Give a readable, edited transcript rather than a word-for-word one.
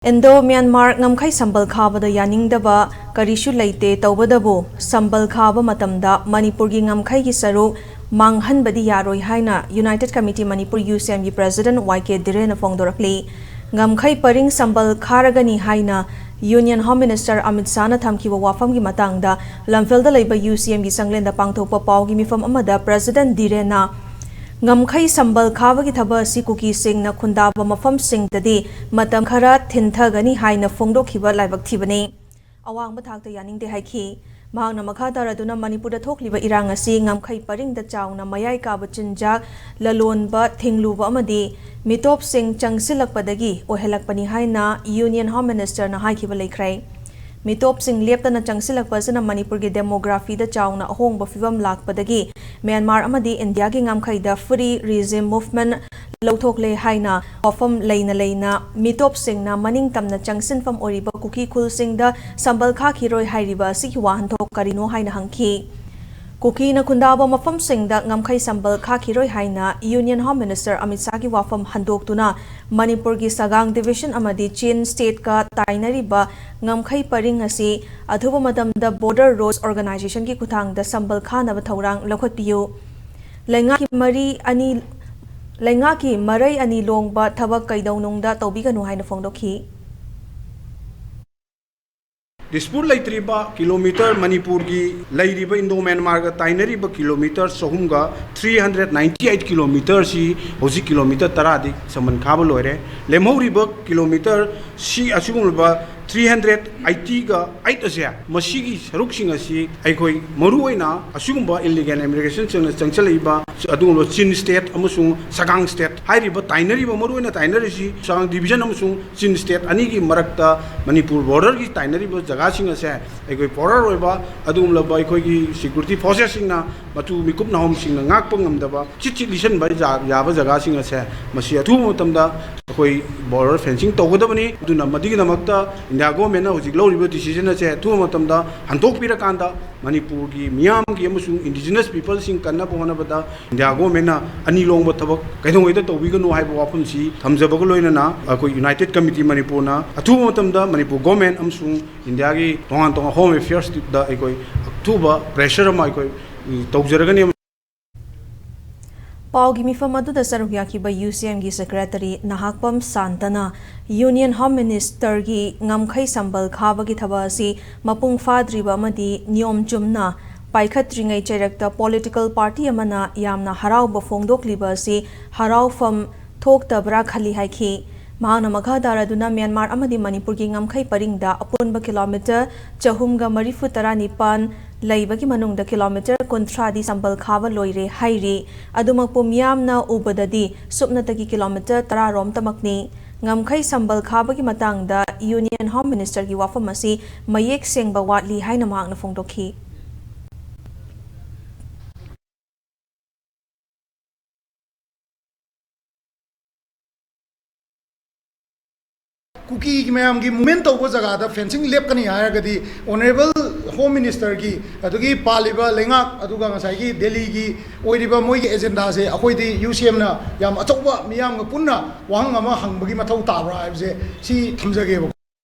Indo-Myanmar ngamkai sambal khaba da yaningdaba karishu leite tawbadabu sambal khaba matamda Manipur gi ngamkai gi saru manghanbadi yaroi haina United Committee Manipur UCM gi President YK Direna Fongdorakli ngamkai paring sambal kharagani haina Union Home Minister Amit Shah na thamkiba wafam gi matangda lamfelda leiba UCM gi sanglenda pangthokpa paw gi mifam amada President Direna ngamkai sambal khaba gi thaba si Kuki sing na khundaba mafam sing dadi matam khara thintha-gani haina fongdokhiba laibak thibani awang bathakta yaningde haiki mahangna makha taraduna Manipur da thokliba irang asi ngamkai paring da chawna mayai ka bachinjak lalonba thingluba amadi mitop sing changsilakpadagi ohelakpani haina Union Home Minister na haikhiba leikrai mitop sing leptana changsilakpasana Manipur gi demography da chawna ahongba fibam lakpadagi Myanmar amadi India gi ngamkai da free regime movement lauthokle haina ofam leina mitop sing na maning tamna changsinfam oriba Kuki khul sing da sambal kha khiroi hairiba si wahan thok karino haina hangki Kuki na khundaba mafam sing da ngamkai sambal kha khiroi haina Union Home Minister Amit Shah gi wafam handoktuna Manipur gi Sagang Division amadi Chin State ka tainariba ngamkai paring asi athuba matamda Border Roads Organization ki kuthang da sambal khana ba thorang lokhotpiu lenga ki marai ani longba thabak kaidaunungda tobiganu haina fongdokhi Dispute Laitriba kilometer Manipur gi Lairiba Indo-Myanmar ga tainariba kilometer sohumga 398 kilometer si hoji kilometer taradi saman khaba loire lemhoriba kilometer si asugumba 380 ga 8 asya masigi saruksing asi aikoi maruoina asugumba illegal immigration changchalaiba adunglo Chin State amusung Sagang State hairiba tainariba maruoina tainarisi Sagang Division amusung Chin State anigi marakta Manipur border gi tainariba jagasing ase aikoi border roiba adunglo ba aikoi gi security forces singna matu mikup na hom singna ngakpa ngamdaba chichi listen ba yaba jagasing ase masi athu motamda akoi border fencing tawgadabani aduna madigi namakta India government na hojik loriba decision ase thu matamda handok pirakanda Manipur gi miyam gi amusung indigenous people sing kanna pona bada India government na ani longba thabak kaidongoida tawbiganu haiba wafam si thamjabaga loina na akoi United Committee Manipur na athu matamda Manipur government amusung India gi tongan home affairs da akoi thuba pressure ma akoi tawjaragani Paugi mifam aduda sarugyakiba UCM gi Secretary Nahakpam Santana Union Home Minister gi ngamkai sambal khaba gi thaba si mapung fadriba amadi niyom chumna paikhatringai chairakta political party amana yamna harauba fongdokliba si haraufam thoktabra khali haiki mahana makha daraduna Myanmar amadi Manipur gi ngamkai paringda apunba kilometer chahumga marifu taranipan laibagi manungda kilometer kontradi sambal khaba loire hairi adumakpo miyamna ubadadi supnatagi kilometer 10 rom tamakni ngamkai sambal khaba gi matangda Union Home Minister gi wafam asi mayek sengba watli haina mahakna fongdokhi Kuki ki mayam ki movement tawba jaga da fencing lep kani hayagadi honorable home minister ki adugi paliba lenga aduga ngasai ki Delhi ki oiriba moi ki agenda se akoi di UCM na yam achauba miyam ga punna wahang ama hangbagi mathau tabra haibse si thamjage